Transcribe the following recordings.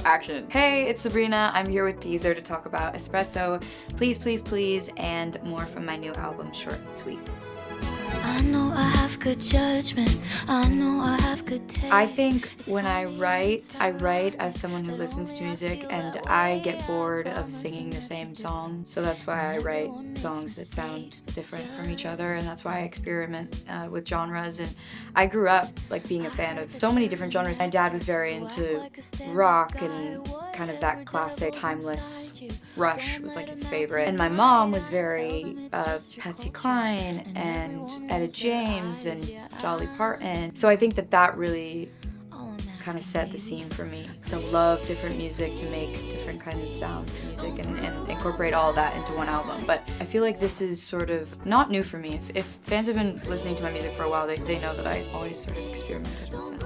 Action. Hey, it's Sabrina. I'm here with Deezer to talk about Espresso, Please Please Please, and more from my new album, Short and Sweet. I know I have good judgment. I know I have good taste. I think when I write as someone who listens to music, and I get bored of singing the same song. So that's why I write songs that sound different from each other, and that's why I experiment with genres. And I grew up like being a fan of so many different genres. My dad was very into rock and kind of that classic, timeless Rush was like his favorite. And my mom was very Patsy Cline and Etta James and Dolly Parton. So I think that really kind of set the scene for me to love different music, to make different kinds of sounds of music and incorporate all that into one album. But I feel like this is sort of not new for me. If fans have been listening to my music for a while, they know that I always sort of experimented with sound.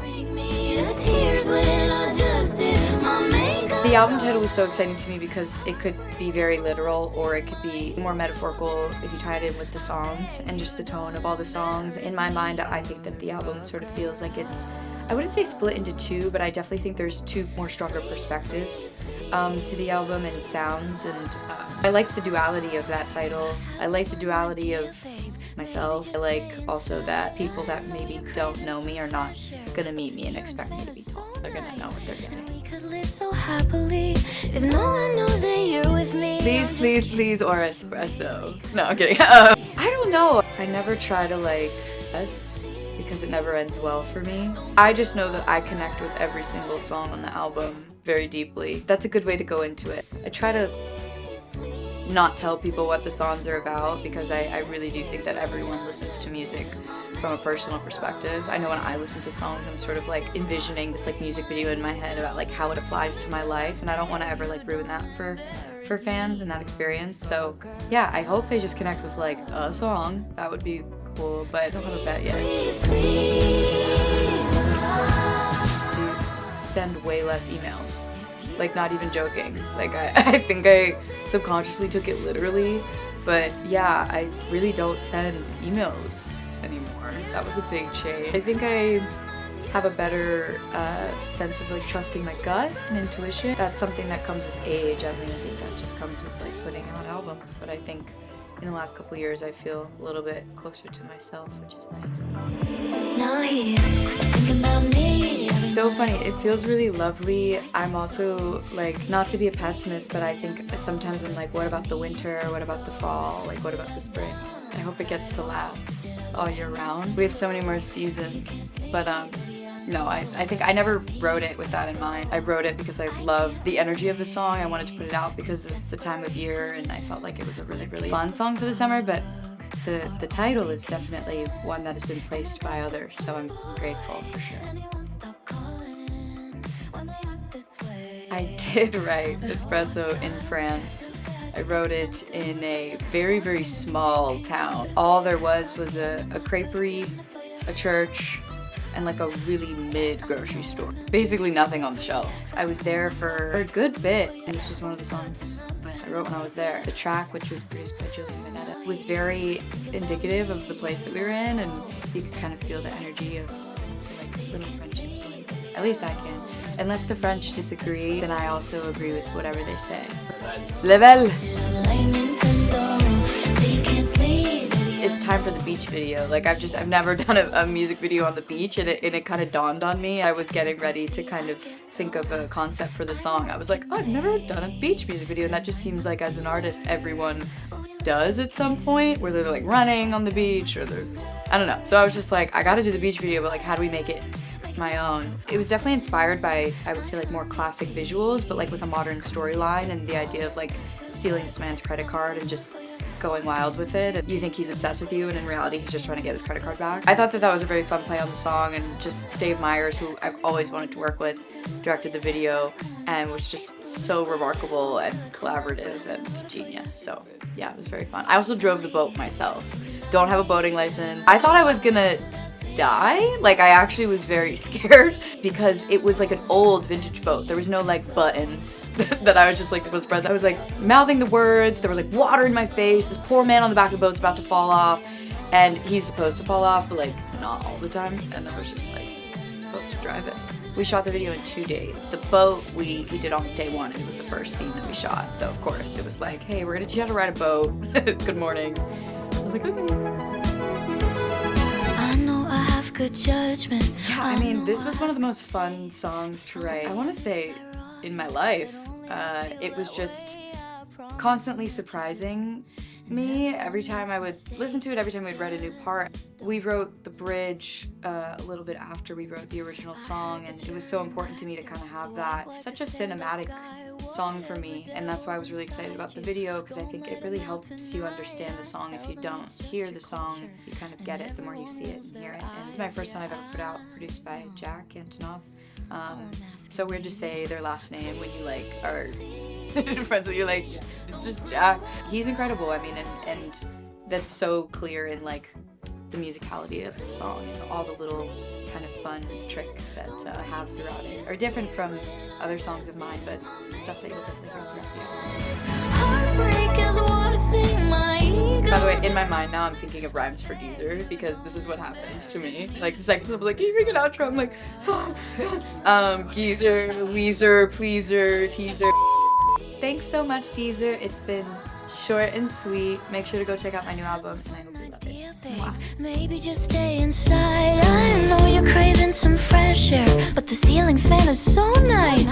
The album title was so exciting to me because it could be very literal or it could be more metaphorical if you tie it in with the songs and just the tone of all the songs. In my mind, I think that the album sort of feels like it's, I wouldn't say split into two, but I definitely think there's two more stronger perspectives to the album and sounds, and I like the duality of that title. I like the duality of myself. I like also that people that maybe don't know me are not gonna meet me and expect me to be tall. They're gonna know what they're getting. Please, please, please, or Espresso. No, I'm kidding. I don't know. I never try to like us because it never ends well for me. I just know that I connect with every single song on the album very deeply. That's a good way to go into it. I try to not tell people what the songs are about because I really do think that everyone listens to music from a personal perspective. I know when I listen to songs, I'm sort of like envisioning this like music video in my head about like how it applies to my life, and I don't want to ever like ruin that for fans and that experience. So yeah, I hope they just connect with like a song. That would be cool, but I don't have a bet yet. Send way less emails. Like, not even joking. Like, I think I subconsciously took it literally, but yeah, I really don't send emails anymore. That was a big change. I think I have a better sense of like trusting my gut and intuition. That's something that comes with age. I mean, I think that just comes with like putting out albums, but I think in the last couple of years I feel a little bit closer to myself, which is nice. Now he's thinking about me. It's so funny. It feels really lovely. I'm also like, not to be a pessimist, but I think sometimes I'm like, what about the winter? What about the fall? Like, what about the spring? I hope it gets to last all year round. We have so many more seasons, but no, I think I never wrote it with that in mind. I wrote it because I loved the energy of the song. I wanted to put it out because of the time of year, and I felt like it was a really, really fun song for the summer, but the title is definitely one that has been placed by others, so I'm grateful for sure. I did write Espresso in France. I wrote it in a very, very small town. All there was a creperie, a church, and like a really mid grocery store. Basically nothing on the shelves. I was there for a good bit, and this was one of the songs I wrote when I was there. The track, which was produced by Julian Mineta, was very indicative of the place that we were in, and you could kind of feel the energy of like little French influence. At least I can. Unless the French disagree, then I also agree with whatever they say. Level! It's time for the beach video. Like, I've never done a music video on the beach, and it kind of dawned on me. I was getting ready to kind of think of a concept for the song. I was like, oh, I've never done a beach music video, and that just seems like as an artist, everyone does at some point, where they're like running on the beach, or I don't know. So I was just like, I gotta do the beach video, but like, how do we make it my own? It was definitely inspired by, I would say, like more classic visuals, but like with a modern storyline, and the idea of like stealing this man's credit card and just going wild with it, and you think he's obsessed with you, and in reality he's just trying to get his credit card back. I thought that was a very fun play on the song, and just Dave Meyers, who I've always wanted to work with, directed the video and was just so remarkable and collaborative and genius. So yeah, it was very fun. I also drove the boat myself. Don't have a boating license. I thought I was gonna die. Like, I actually was very scared because it was like an old vintage boat. There was no like button that I was just like supposed to press. I was like mouthing the words, there was like water in my face, this poor man on the back of the boat's about to fall off, and he's supposed to fall off, but like not all the time, and I was just like supposed to drive it. We shot the video in 2 days. The boat we did on day one, and it was the first scene that we shot. So of course it was like, hey, we're gonna teach you how to ride a boat. Good morning. I was like, okay. I know I have good judgment. Yeah, I mean, this was one of the most fun songs to write, I want to say, in my life. It was just constantly surprising me every time I would listen to it, every time we'd read a new part. We wrote the bridge a little bit after we wrote the original song, and it was so important to me to kind of have that. Such a cinematic song for me, and that's why I was really excited about the video, because I think it really helps you understand the song. If you don't hear the song, you kind of get it the more you see it and hear it. And it's my first song I've ever put out, produced by Jack Antonoff. So weird to say their last name when you like are friends with you, like, it's just Jack. He's incredible, I mean, and that's so clear in like the musicality of the song. All the little kind of fun tricks that I have throughout it are different from other songs of mine, but stuff that you'll definitely hear throughout the album. By the way, in my mind now I'm thinking of rhymes for Deezer, because this is what happens to me. Like the second I'm like, can you make an outro? I'm like, geezer, Weezer, pleaser, teaser. Thanks so much, Deezer. It's been short and sweet. Make sure to go check out my new album, and I hope you love it. Mwah. Maybe just stay inside. I know you're craving some fresh air, but the ceiling fan is so nice.